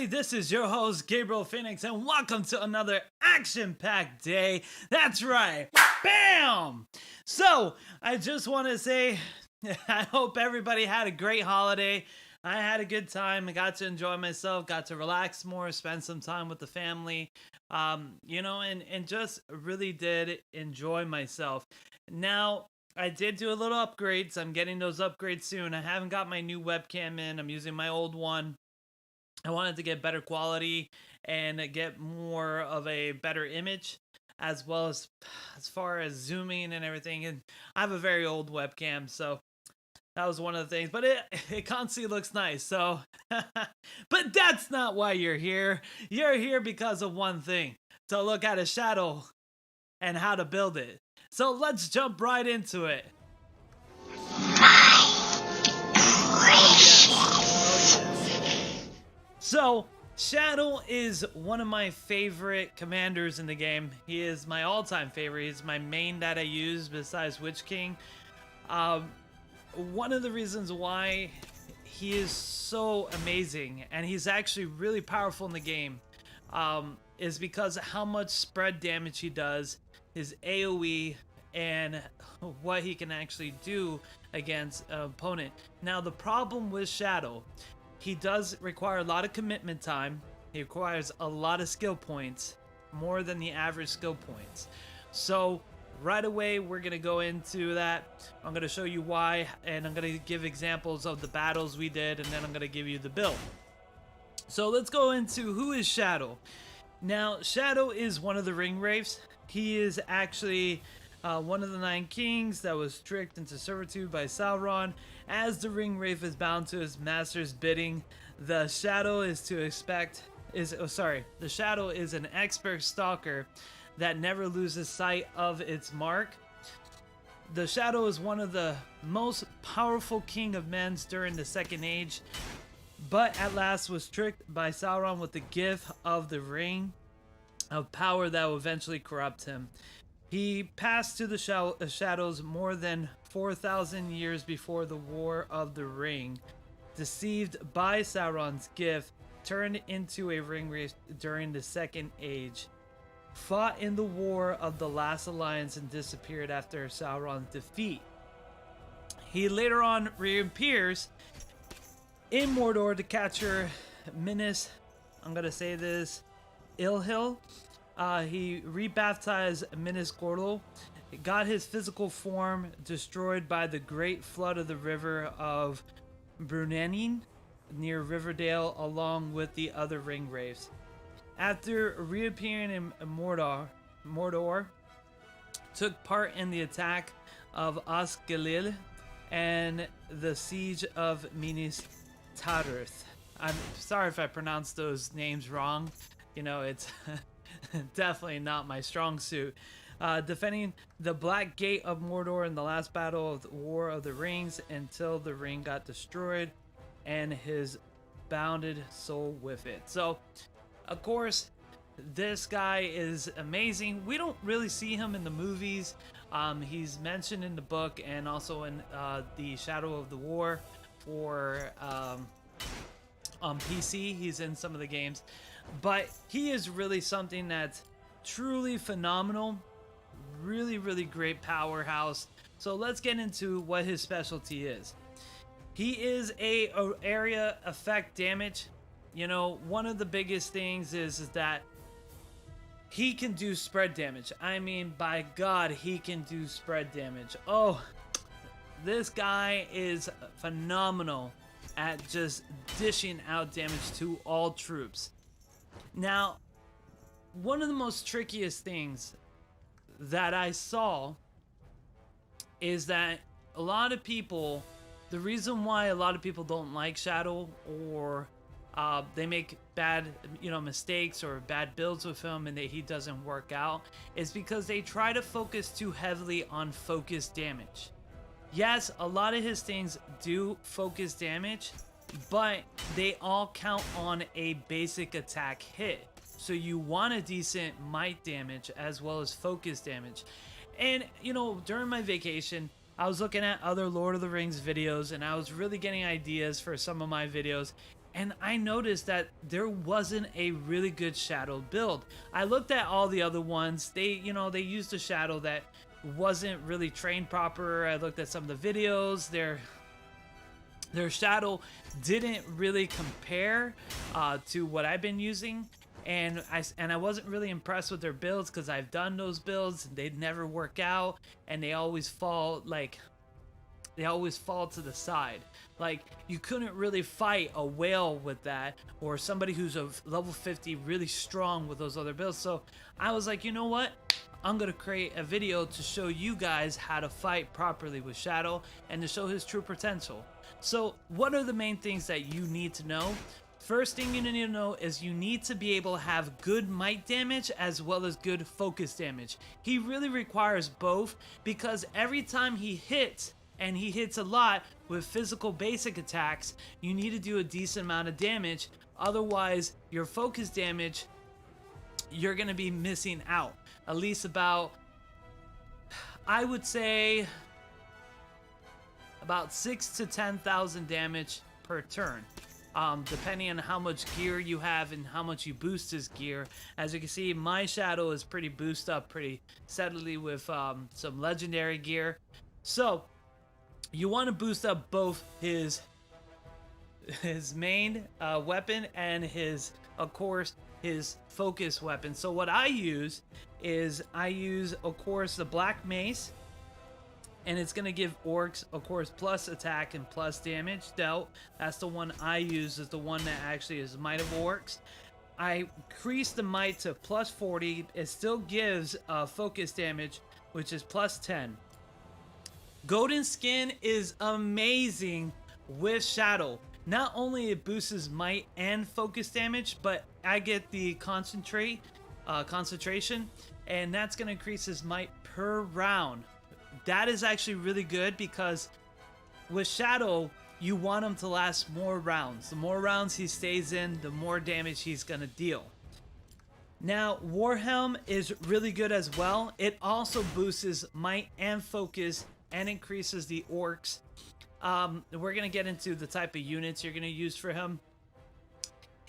this is your host, Gabriel Phoenix, and welcome to another action-packed day. That's right, BAM! So, I just want to say, I hope everybody had a great holiday. I had a good time. I got to enjoy myself, got to relax more, spend some time with the family, and just really did enjoy myself. Now, I did do a little upgrades. I'm getting those upgrades soon. I haven't got my new webcam in. I'm using my old one. I wanted to get better quality and get more of a better image, as well as far as zooming and everything. And I have a very old webcam, so that was one of the things. But it constantly looks nice. So, but that's not why you're here. You're here because of one thing: to look at a shadow and how to build it. So let's jump right into it. So, Shadow is one of my favorite commanders in the game. He is my all-time favorite. He's my main that I use besides Witch King. One of the reasons why he is so amazing, and he's actually really powerful in the game, is because of how much spread damage he does, his AoE, and what he can actually do against an opponent. Now, the problem with Shadow, he does require a lot of commitment time. He requires a lot of skill points, more than the average skill points. So right away, we're going to go into that. I'm going to show you why, and I'm going to give examples of the battles we did, and then I'm going to give you the build. So let's go into who is Shadow. Now, Shadow is one of the ring wraiths. He is actually one of the 9 kings that was tricked into servitude by Sauron. As the ring wraith is bound to his master's bidding, the Shadow is the Shadow is an expert stalker that never loses sight of its mark. The Shadow is one of the most powerful king of men during the Second Age, but at last was tricked by Sauron with the gift of the ring of power that will eventually corrupt him. He passed to the shadows more than 4,000 years before the War of the Ring. Deceived by Sauron's gift, turned into a ring wraith during the Second Age. Fought in the War of the Last Alliance and disappeared after Sauron's defeat. He later on reappears in Mordor to capture Minas, I'm going to say this, Ilhil. He rebaptized Minas Gorlo, got his physical form destroyed by the great flood of the river of Brunenin near Riverdale, along with the other ring wraiths. After reappearing in Mordor, took part in the attack of Osgiliath and the siege of Minas Tirith. I'm sorry if I pronounced those names wrong. You know, it's definitely not my strong suit. Defending the Black Gate of Mordor in the last battle of the War of the Rings until the ring got destroyed and his bounded soul with it. So, of course, this guy is amazing. We don't really see him in the movies. He's mentioned in the book and also in the Shadow of the War for on PC. He's in some of the games. But he is really something that's truly phenomenal. Really, really great powerhouse. So let's get into what his specialty is. He is a area effect damage. You know, one of the biggest things is that he can do spread damage. I mean, by God, he can do spread damage. Oh, this guy is phenomenal at just dishing out damage to all troops. Now, one of the most trickiest things that I saw is that a lot of people, the reason why a lot of people don't like Shadow, or they make bad, mistakes or bad builds with him and that he doesn't work out, is because they try to focus too heavily on focus damage. Yes, a lot of his things do focus damage, but they all count on a basic attack hit. So you want a decent might damage as well as focus damage. And, during my vacation, I was looking at other Lord of the Rings videos and I was really getting ideas for some of my videos. and I noticed that there wasn't a really good shadow build. I looked at all the other ones. They used a shadow that wasn't really trained proper. I looked at some of the videos. Their shadow didn't really compare to what I've been using, and I wasn't really impressed with their builds, because I've done those builds and they'd never work out, and they always fall to the side. Like, you couldn't really fight a whale with that, or somebody who's a level 50 really strong with those other builds. So I was like, you know what? I'm gonna create a video to show you guys how to fight properly with Shadow and to show his true potential. So what are the main things that you need to know? First thing you need to know is you need to be able to have good might damage as well as good focus damage. He really requires both, because every time he hits, and he hits a lot with physical basic attacks, you need to do a decent amount of damage. Otherwise, your focus damage, you're going to be missing out. At least about, I would say, about 6,000 to 10,000 damage per turn. Depending on how much gear you have and how much you boost his gear. As you can see, my Shadow is pretty boosted up pretty steadily with some legendary gear. So you want to boost up both his main weapon and of course, his focus weapon. So what I use is, of course, the Black Mace, and it's going to give orcs, of course, plus attack and plus damage dealt. That's the one I use, is the one that actually is Might of Orcs. I increase the might to plus 40. It still gives focus damage, which is plus 10. Golden Skin is amazing with Shadow. Not only it boosts his might and focus damage, but I get the concentration, and that's going to increase his might per round. That is actually really good, because with Shadow, you want him to last more rounds. The more rounds he stays in, the more damage he's going to deal. Now, Warhelm is really good as well. It also boosts his might and focus and increases the orcs. We're going to get into the type of units you're going to use for him.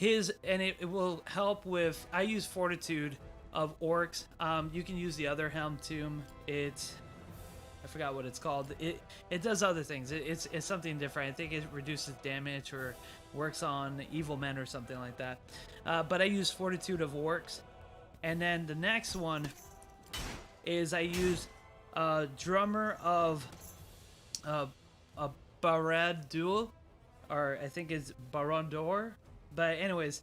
It will help with, I use Fortitude of orcs. You can use the other Helm Tomb. I forgot what it's called. It does other things. It's something different. I think it reduces damage or works on evil men or something like that. But I use Fortitude of orcs. And then the next one is I use Drummer of Barad-dûr, or I think it's Barandor. But anyways,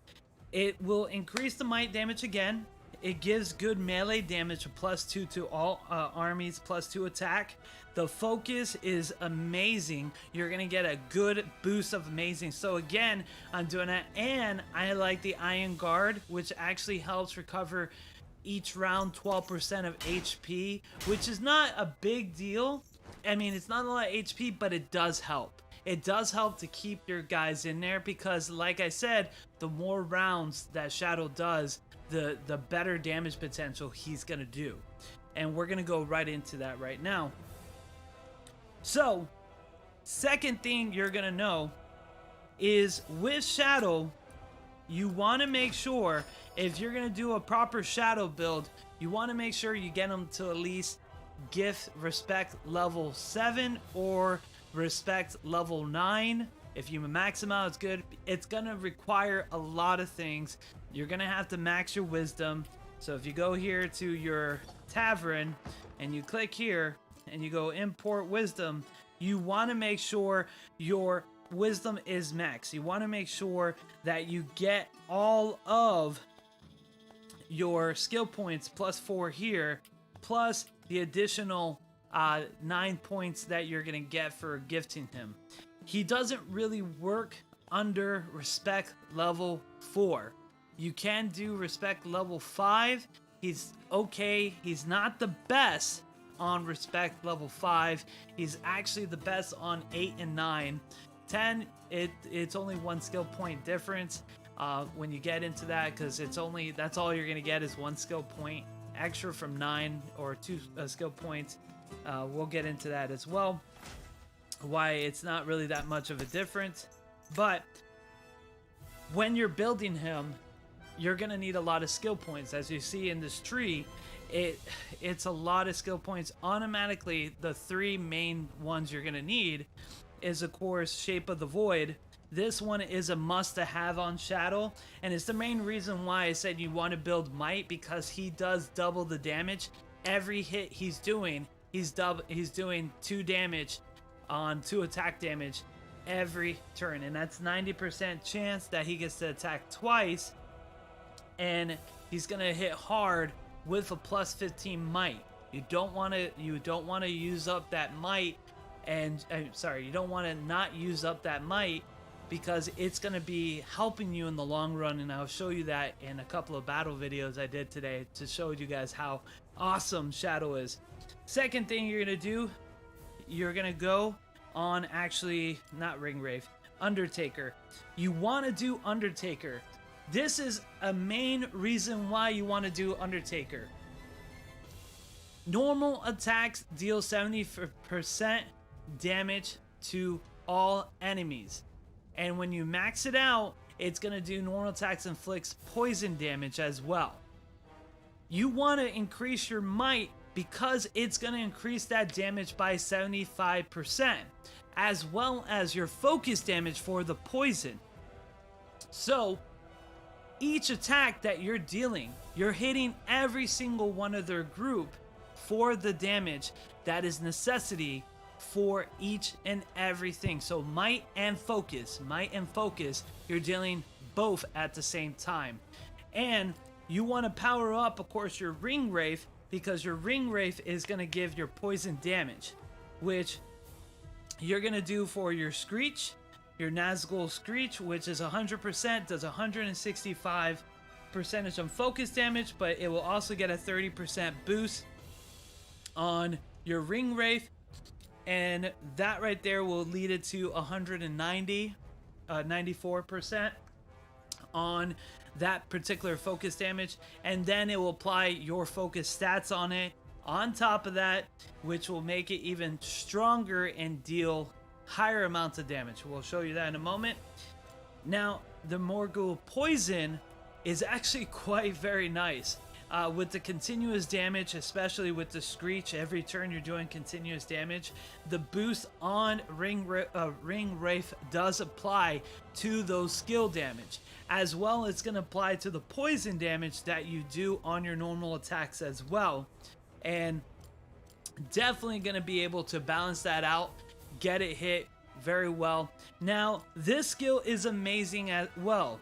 it will increase the might damage again. It gives good melee damage, +2 to all armies, +2 attack. The focus is amazing. You're going to get a good boost of amazing. So again, I'm doing that. And I like the Iron Guard, which actually helps recover each round 12% of HP, which is not a big deal. I mean, it's not a lot of HP, but it does help. It does help to keep your guys in there, because like I said, the more rounds that Shadow does, the better damage potential he's gonna do. And we're gonna go right into that right now. So, second thing you're gonna know is with Shadow, you want to make sure, if you're gonna do a proper Shadow build, you want to make sure you get him to at least gift respect level 7 or respect level 9. If you max them out, it's good. It's gonna require a lot of things. You're gonna have to max your wisdom. So if you go here to your tavern and you click here and you go import wisdom, you want to make sure your wisdom is max. You want to make sure that you get all of your skill points +4 here, plus the additional 9 points that you're gonna get for gifting him. He doesn't really work under respect level 4. You can do respect level 5. He's okay. He's not the best on respect level 5. He's actually the best on 8 and 9. 10, it's only 1 skill point difference when you get into that, because that's all you're gonna get is 1 skill point extra from 9 or 2 skill points. We'll get into that as well, why it's not really that much of a difference. But when you're building him, you're gonna need a lot of skill points. As you see in this tree, it's a lot of skill points. Automatically, the three main ones you're gonna need is, of course, Shape of the Void. This one is a must-to-have on Shadow, and it's the main reason why I said you want to build Might, because he does double the damage. Every hit he's doing, he's doing 2 damage on 2 attack damage every turn, and that's 90% chance that he gets to attack twice, and he's gonna hit hard with a plus 15 Might. You don't want to use up that Might, and you don't want to not use up that Might, because it's going to be helping you in the long run, and I'll show you that in a couple of battle videos I did today to show you guys how awesome Shadow is. Second thing you're going to do, you're going to go on, actually, not Ring Wraith, Undertaker. You want to do Undertaker. This is a main reason why you want to do Undertaker. Normal attacks deal 70% damage to all enemies. And when you max it out, it's going to do normal attacks inflicts poison damage as well. You want to increase your might because it's going to increase that damage by 75%, as well as your focus damage for the poison. So, each attack that you're dealing, you're hitting every single one of their group for the damage that is necessity for each and everything. So might and focus, you're dealing both at the same time. And you want to power up, of course, your Ring Wraith, because your Ring Wraith is going to give your poison damage, which you're going to do for your Screech, your Nazgul Screech, which is 100%, does 165% on focus damage, but it will also get a 30% boost on your Ring Wraith, and that right there will lead it to 94% on that particular focus damage, and then it will apply your focus stats on it on top of that, which will make it even stronger and deal higher amounts of damage. We'll show you that in a moment. Now, the Morgul Poison is actually quite very nice. With the continuous damage, especially with the Screech, every turn you're doing continuous damage, the boost on Ring Wraith does apply to those skill damage. As well, it's going to apply to the poison damage that you do on your normal attacks as well. And definitely going to be able to balance that out, get it hit very well. Now, this skill is amazing as well.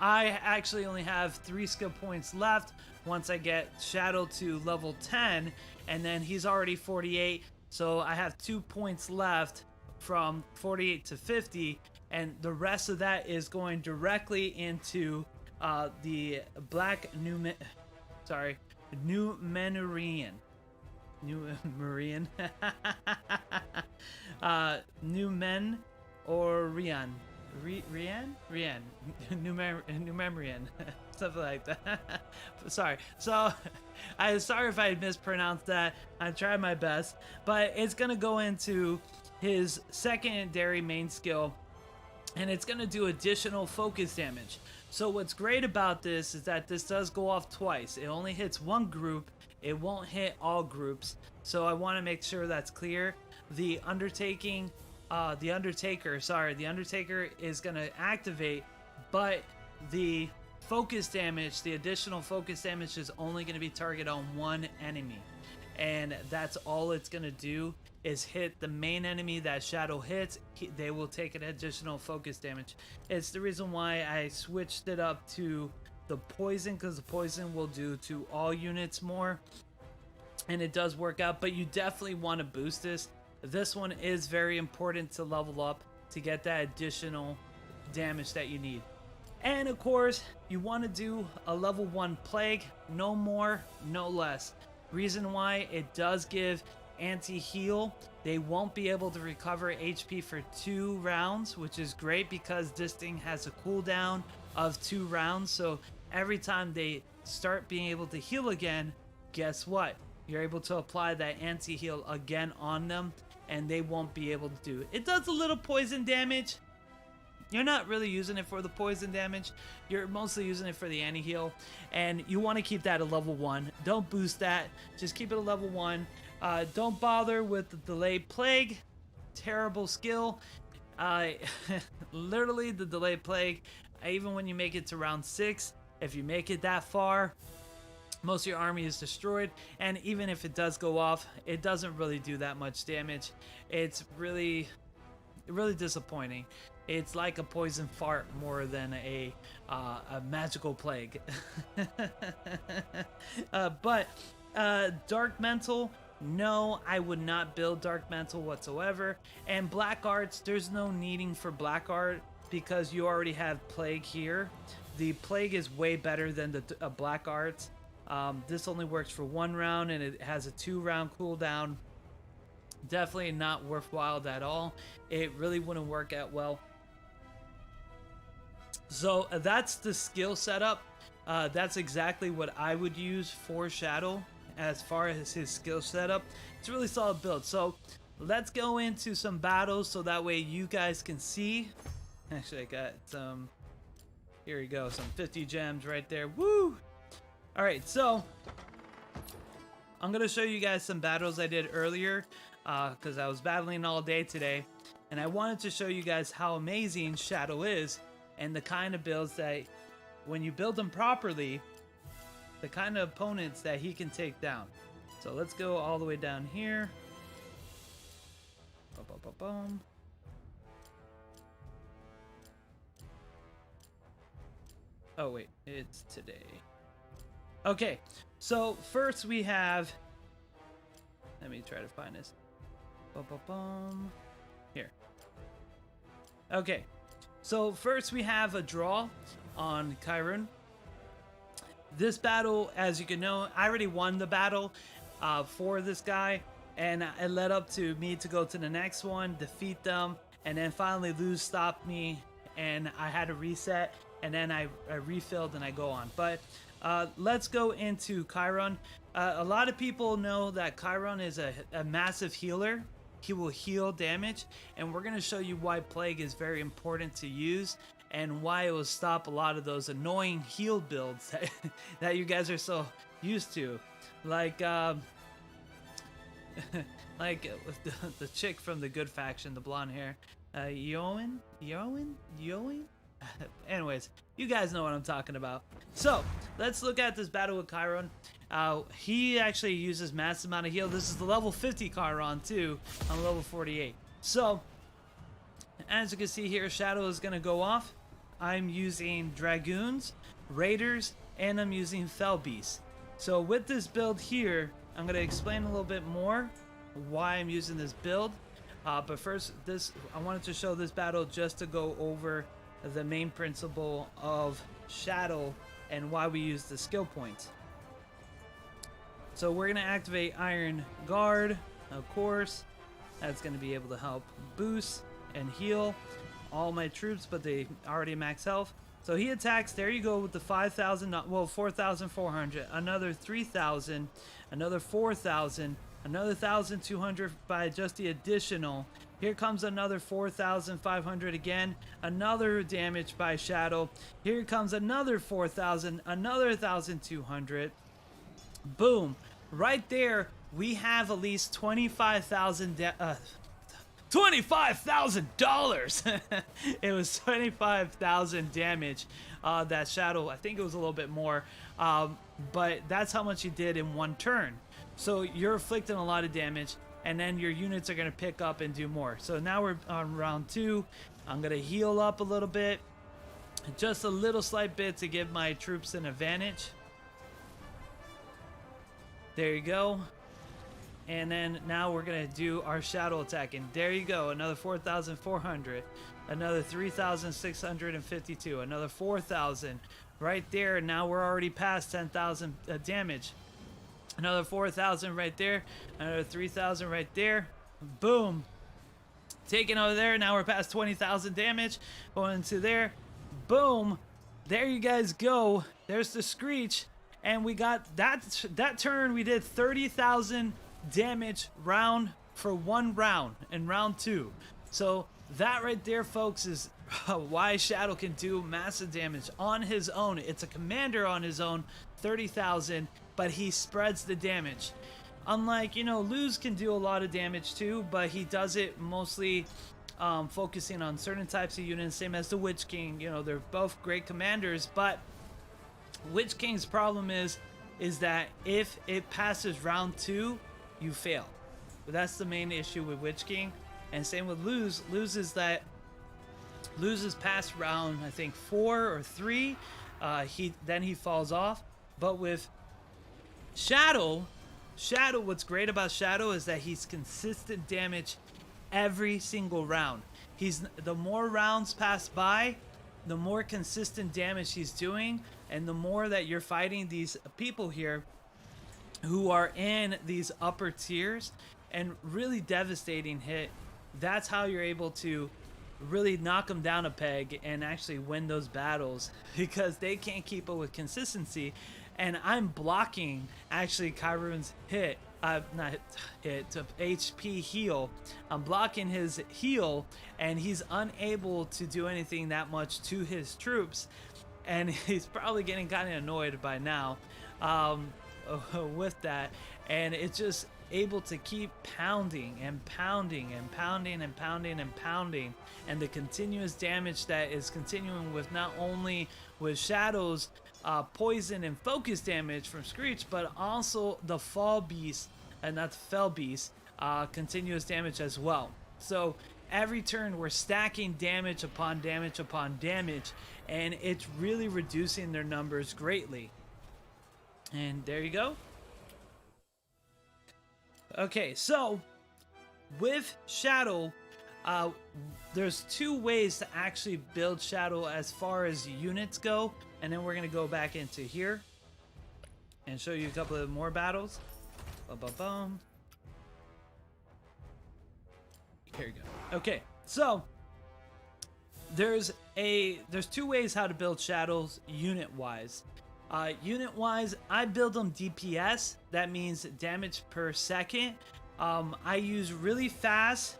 I actually only have 3 skill points left once I get Shadow to level 10, and then he's already 48, so I have 2 points left from 48 to 50, and the rest of that is going directly into the Black Numenorian. Numemorian, something like that. Sorry. So, I'm sorry if I mispronounced that. I tried my best, but it's gonna go into his secondary main skill, and it's gonna do additional focus damage. So what's great about this is that this does go off twice. It only hits one group. It won't hit all groups. So I want to make sure that's clear. The Undertaker is going to activate, but the focus damage, the additional focus damage, is only going to be targeted on one enemy. And that's all it's going to do is hit the main enemy that Shadow hits. They will take an additional focus damage. It's the reason why I switched it up to the poison, because the poison will do to all units more. And it does work out, but you definitely want to boost this. This one is very important to level up to get that additional damage that you need. And of course, you want to do a level 1 Plague, no more, no less. Reason why, it does give anti-heal. They won't be able to recover HP for 2 rounds, which is great because this thing has a cooldown of 2 rounds. So every time they start being able to heal again, guess what? You're able to apply that anti-heal again on them, and they won't be able to do it. It does a little poison damage, you're not really using it for the poison damage. You're mostly using it for the anti-heal, and you want to keep that at level 1. Don't boost that. Just keep it at level 1. Don't bother with the delayed plague. Terrible skill. Literally the delayed plague, even when you make it to round 6, if you make it that far, most of your army is destroyed, and even if it does go off, it doesn't really do that much damage. It's really disappointing. It's like a poison fart more than a magical plague. But Dark Mental, no, I would not build Dark Mental whatsoever. And Black Arts, there's no needing for Black Art because you already have Plague here. The Plague is way better than the Black Arts. This only works for 1 round, and it has a 2-round cooldown. Definitely not worthwhile at all. It really wouldn't work out well. So that's the skill setup. That's exactly what I would use for Shadow as far as his skill setup. It's a really solid build. So let's go into some battles so that way you guys can see. Actually, I got some, here we go, some 50 gems right there. Woo! Alright, so I'm going to show you guys some battles I did earlier because I was battling all day today. And I wanted to show you guys how amazing Shadow is and the kind of builds that, when you build them properly, the kind of opponents that he can take down. So let's go all the way down here. Boom, boom, boom, boom. Oh wait, it's today. Okay, so first we have, let me try to find this. Boom, boom, boom. Here. Okay, so first we have a draw on Kyron. This battle, as you can know, I already won the battle for this guy, and it led up to me to go to the next one, defeat them, and then finally Luz stopped me, and I had to reset, and then I refilled and I go on. But let's go into Kyron. A lot of people know that Kyron is a massive healer. He will heal damage, and we're going to show you why Plague is very important to use and why it will stop a lot of those annoying heal builds that you guys are so used to. Like like the chick from the Good Faction, the blonde hair. Yoan? Anyways, you guys know what I'm talking about. So, let's look at this battle with Kyron. He actually uses massive amount of heal. This is the level 50 Kyron too, on level 48. So, as you can see here, Shadow is going to go off. I'm using Dragoons, Raiders, and I'm using Fell Beasts. So with this build here, I'm going to explain a little bit more why I'm using this build. But first, I wanted to show this battle just to go over the main principle of Shadow and why we use the skill points. So we're going to activate Iron Guard, of course. That's going to be able to help boost and heal all my troops, but they already max health. So he attacks, there you go, with the 5,000, well, 4,400, another 3,000, another 4,000, another 1,200 by just the additional. Here comes another 4,500 again, another damage by Shadow. Here comes another 4,000, another 1,200. Boom. Right there, we have at least $25,000. It was 25,000 damage that Shadow, I think it was a little bit more, but that's how much he did in one turn. So you're inflicting a lot of damage, and then your units are going to pick up and do more. So now we're on round 2. I'm going to heal up a little bit, just a little slight bit to give my troops an advantage. There you go. And then now we're going to do our Shadow attack. And there you go. Another 4,400. Another 3,652. Another 4,000. Right there. Now we're already past 10,000 damage. Another 4,000 right there. Another 3,000 right there. Boom. Taking over there. Now we're past 20,000 damage. Going into there. Boom. There you guys go. There's the Screech. And we got that turn. We did 30,000 damage round for one round in round 2. So that right there, folks, is why Shadow can do massive damage on his own. It's a commander on his own, 30,000, but he spreads the damage. Unlike, you know, Luz can do a lot of damage too, but he does it mostly focusing on certain types of units, same as the Witch King. You know, they're both great commanders, but Witch King's problem is that if it passes round 2, you fail. But that's the main issue with Witch King. And same with Luz. Luz is past round, I think 4 or 3. Then he falls off. But with Shadow, what's great about Shadow is that he's consistent damage every single round. The more rounds pass by, the more consistent damage he's doing, and the more that you're fighting these people here who are in these upper tiers and really devastating hit. That's how you're able to really knock them down a peg and actually win those battles, because they can't keep up with consistency. And I'm blocking actually Kyron's hit, not hit, to HP heal. I'm blocking his heal, and he's unable to do anything that much to his troops. And he's probably getting kind of annoyed by now with that. And it's just able to keep pounding and pounding and pounding and pounding and pounding. And the continuous damage that is continuing with not only with Shadow's poison and focus damage from Screech, but also the Fall Beast, and not the Fell Beast, continuous damage as well. So every turn we're stacking damage upon damage upon damage, and it's really reducing their numbers greatly. And there you go. Okay, so with Shadow, there's 2 ways to actually build Shadow as far as units go, and then we're going to go back into here and show you a couple of more battles. Ba-ba-bum. Here we go. Okay, so there's 2 ways how to build Shadows unit-wise. Unit-wise, I build them DPS. That means damage per second. I use really fast,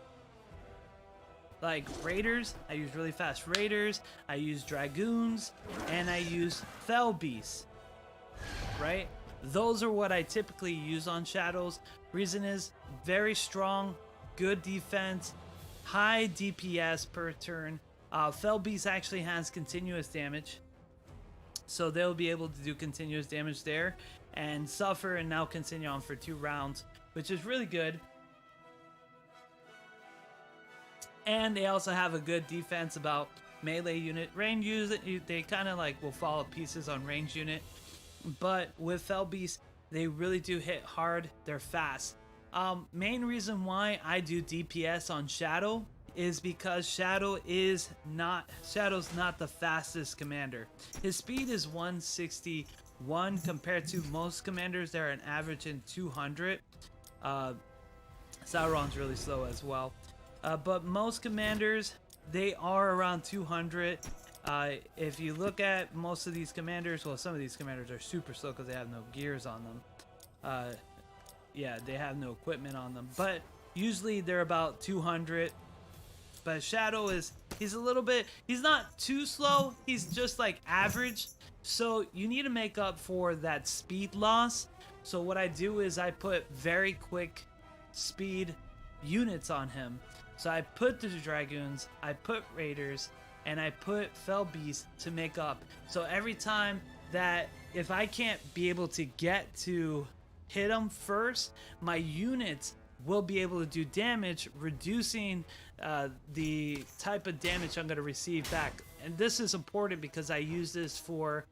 like Raiders. I use really fast Raiders. I use Dragoons, and I use Fell Beasts. Right? Those are what I typically use on Shadows. Reason is very strong, good defense, high DPS per turn. Fell Beast actually has continuous damage, so they'll be able to do continuous damage there and suffer and now continue on for 2 rounds, which is really good. And they also have a good defense about melee unit. Range unit, they kind of like will fall to pieces on range unit. But with Fell Beast, they really do hit hard. They're fast. Main reason why I do DPS on Shadow is because Shadow's not the fastest commander. His speed is 161 compared to most commanders that are an average in 200. Sauron's really slow as well. But most commanders, they are around 200. If you look at most of these commanders, well, some of these commanders are super slow because they have no gears on them. Yeah, they have no equipment on them. But usually they're about 200. But Shadow he's not too slow. He's just like average. So you need to make up for that speed loss. So what I do is I put very quick speed units on him. So I put the Dragoons, I put Raiders, and I put Fell Beast to make up. So every time that, if I can't be able to get to hit him first, my units will be able to do damage, reducing the type of damage I'm going to receive back. And this is important because I use this for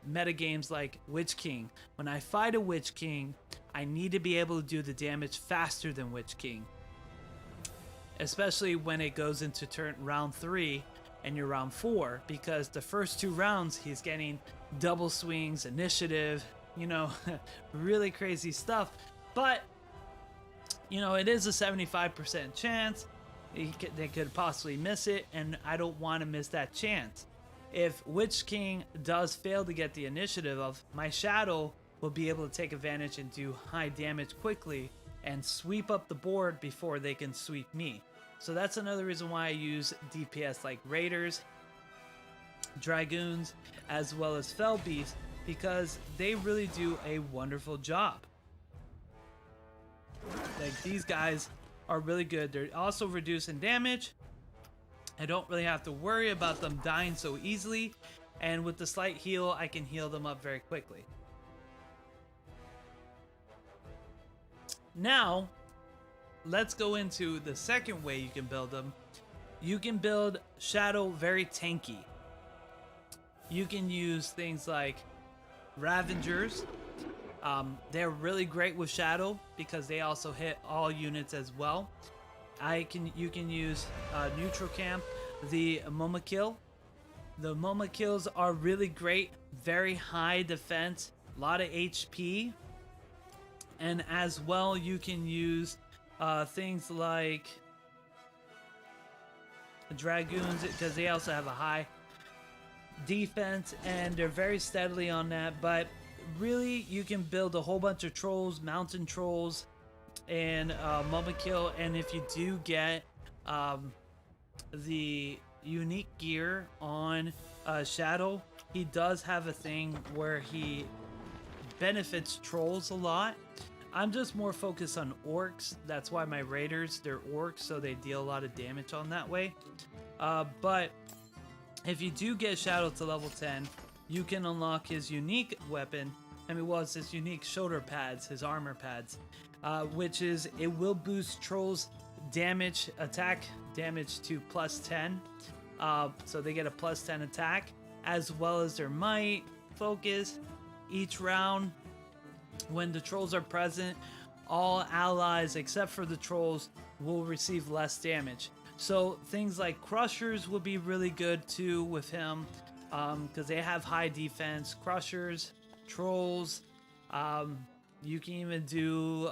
meta games like Witch King. When I fight a Witch King, I need to be able to do the damage faster than Witch King. Especially when it goes into round 3 and you're round 4, because the first 2 rounds he's getting double swings, initiative, you know, really crazy stuff. But you know, it is a 75% chance they could possibly miss it, and I don't want to miss that chance. If Witch King does fail to get the initiative of, my Shadow will be able to take advantage and do high damage quickly and sweep up the board before they can sweep me. So that's another reason why I use DPS like Raiders, Dragoons, as well as Fell Beasts, because they really do a wonderful job. Like, these guys are really good. They're also reducing damage. I don't really have to worry about them dying so easily, and with the slight heal, I can heal them up very quickly. Now, let's go into the second way you can build them. You can build Shadow very tanky. You can use things like Ravengers. They're really great with Shadow because they also hit all units as well. You can use Neutral Camp, the Momakill. The Momakills are really great, very high defense, a lot of HP. And as well, you can use things like Dragoons, because they also have a high defense and they're very steadily on that. But really, you can build a whole bunch of trolls, mountain trolls, and Momakill. And if you do get the unique gear on Shadow, he does have a thing where he benefits trolls a lot. I'm just more focused on orcs. That's why my raiders, they're orcs, so they deal a lot of damage on that way. But if you do get Shadow to level 10, you can unlock his unique weapon. I mean, well, it's his unique shoulder pads, his armor pads, which is, it will boost trolls damage, attack damage to +10. So they get a +10 attack, as well as their might, focus. Each round, when the trolls are present, all allies except for the trolls will receive less damage. So things like Crushers will be really good too with him, because they have high defense. Crushers, trolls, you can even do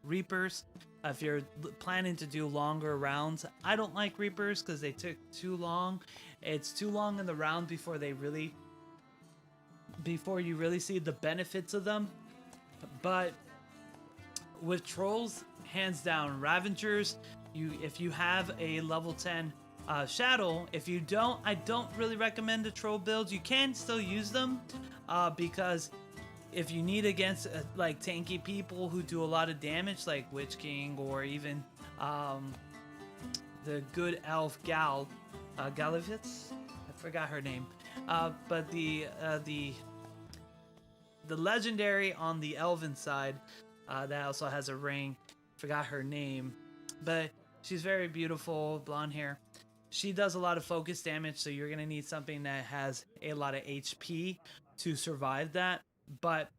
Reapers if you're planning to do longer rounds. I don't like Reapers because they took too long. It's too long in the round before you really see the benefits of them. But with trolls, hands down, Ravengers, if you have a level 10 Shadow, if you don't, I don't really recommend the troll builds. You can still use them because if you need against like tanky people who do a lot of damage, like Witch King, or even the good elf Galavitz, I forgot her name, but the legendary on the elven side that also has a ring, forgot her name, but she's very beautiful, blonde hair. She does a lot of focus damage, so you're gonna need something that has a lot of HP to survive that. But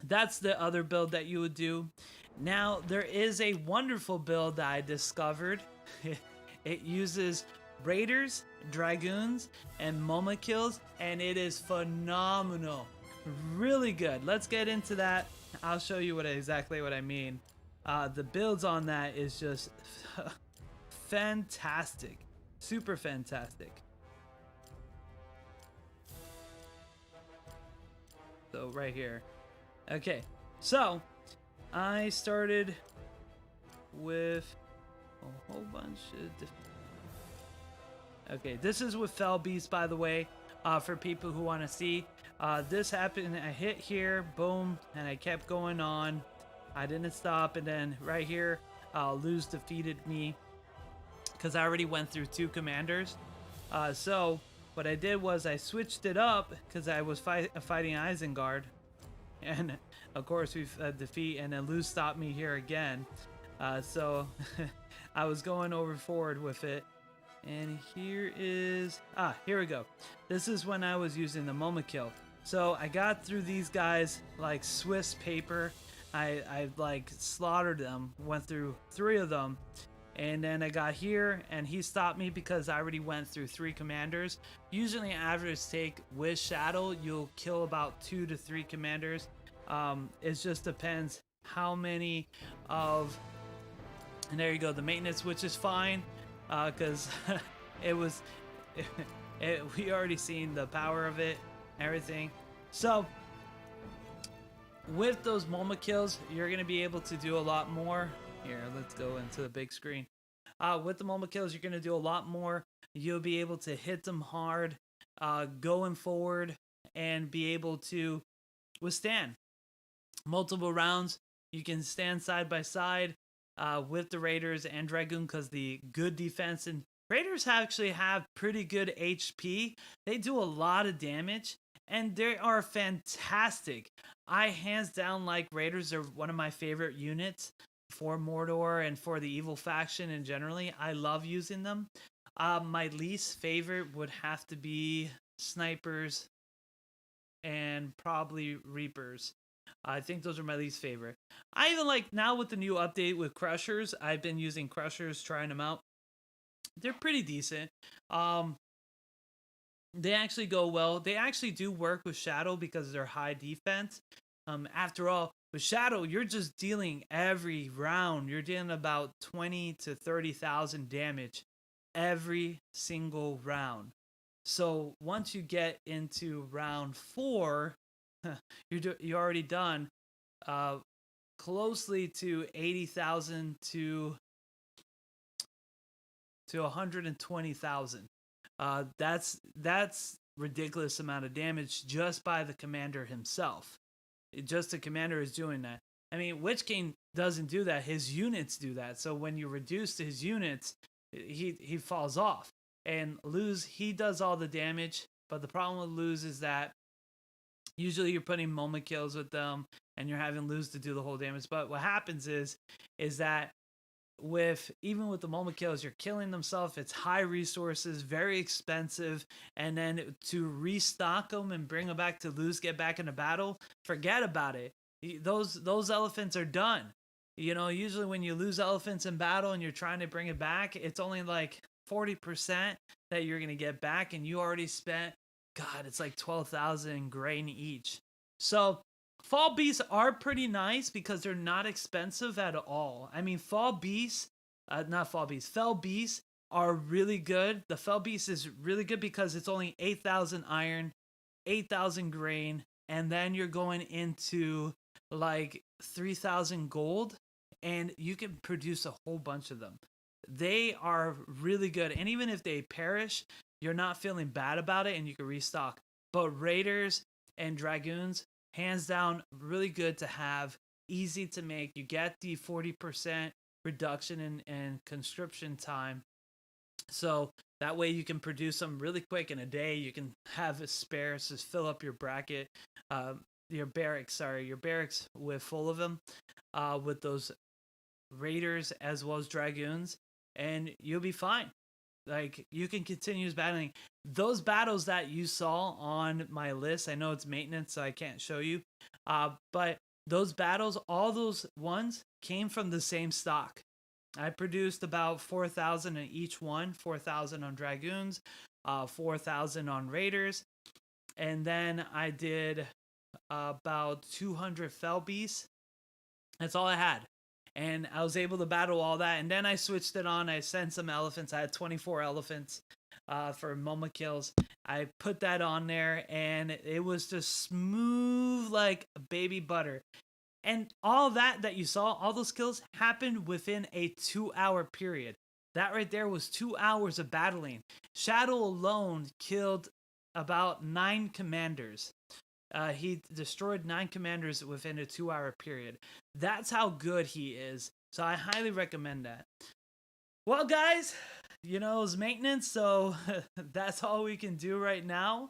that's the other build that you would do. Now, there is a wonderful build that I discovered. It uses Raiders, Dragoons, and Momakills, and it is phenomenal. Really good. Let's get into that. I'll show you exactly what I mean. The builds on that is just fantastic. Super fantastic. So right here. Okay, so I started with a whole bunch of different... Okay, this is with Fell Beast, by the way, for people who want to see. This happened, I hit here, boom, and I kept going on. I didn't stop, and then right here, Luz defeated me because I already went through 2 commanders. So what I did was I switched it up because I was fighting Isengard, and of course we defeat, and then Luz stopped me here again. So I was going over forward with it, and here we go. This is when I was using the Momakill. So I got through these guys like Swiss paper. I like slaughtered them, went through 3 of them, and then I got here and he stopped me because I already went through 3 commanders. Usually average take with Shadow, you'll kill about 2 to 3 commanders. It just depends how many of, and there you go, the maintenance, which is fine, because we already seen the power of it, everything. So with those Momakills, you're going to be able to do a lot more. Here, let's go into the big screen. With the moment kills, you're going to do a lot more. You'll be able to hit them hard, going forward, and be able to withstand multiple rounds. You can stand side by side with the Raiders and Dragoon because the good defense, and Raiders actually have pretty good HP. They do a lot of damage and they are fantastic. I hands down like Raiders are one of my favorite units for Mordor and for the evil faction, and generally I love using them. My least favorite would have to be snipers and probably reapers. I think those are my least favorite. I even like now with the new update with crushers. I've been using crushers, trying them out. They're pretty decent. They actually go well. They actually do work with Shadow because they're high defense. After all, with Shadow, you're just dealing every round. You're dealing about 20 to 30,000 damage every single round. So once you get into round 4, you're already done closely to 80,000 to 120,000. That's ridiculous amount of damage just by the commander himself. Just the commander is doing that. I mean, Witch King doesn't do that. His units do that. So when you reduce his units, he falls off. And Luz, he does all the damage. But the problem with Luz is that usually you're putting moment kills with them and you're having Luz to do the whole damage. But what happens is that even with the moment kills, you're killing themselves. It's high resources, very expensive, and then to restock them and bring them back to Luz, get back into battle, forget about it. Those elephants are done. You know, usually when you lose elephants in battle and you're trying to bring it back, it's only like 40% that you're gonna get back, and you already spent, God, it's like 12,000 grain each. So Fall Beasts are pretty nice because they're not expensive at all. I mean, Fell Beasts are really good. The Fell Beast is really good because it's only 8,000 iron, 8,000 grain, and then you're going into like 3,000 gold, and you can produce a whole bunch of them. They are really good, and even if they perish, you're not feeling bad about it, and you can restock. But Raiders and Dragoons, hands down, really good to have, easy to make. You get the 40% reduction in conscription time. So that way you can produce them really quick in a day. You can have a spare, just fill up your bracket, your barracks with full of them, with those Raiders as well as Dragoons, and you'll be fine. Like, you can continue battling. Those battles that you saw on my list, I know it's maintenance, so I can't show you. But those battles, all those ones came from the same stock. I produced about 4,000 in each one, 4,000 on Dragoons, 4,000 on Raiders. And then I did about 200 Fell Beasts. That's all I had. And I was able to battle all that. And then I switched it on. I sent some elephants. I had 24 elephants for moment kills. I put that on there, and it was just smooth like baby butter. And all that you saw, all those kills happened within a 2-hour period. That right there was 2 hours of battling. Shadow alone killed about 9 commanders. He destroyed 9 commanders within a 2-hour period. That's how good he is. So I highly recommend that. Well, guys, you know, it's maintenance, so that's all we can do right now.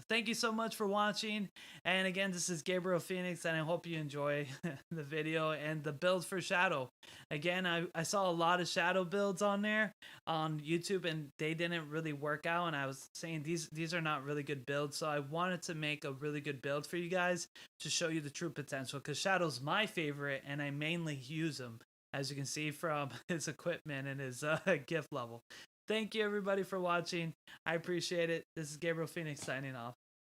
Thank you so much for watching. And again, this is Gabriel Phoenix, and I hope you enjoy the video and the build for Shadow. Again, I saw a lot of Shadow builds on there on YouTube, and they didn't really work out. And I was saying these are not really good builds. So I wanted to make a really good build for you guys to show you the true potential, because Shadow's my favorite, and I mainly use him, as you can see from his equipment and his gift level. Thank you, everybody, for watching. I appreciate it. This is Gabriel Phoenix signing off.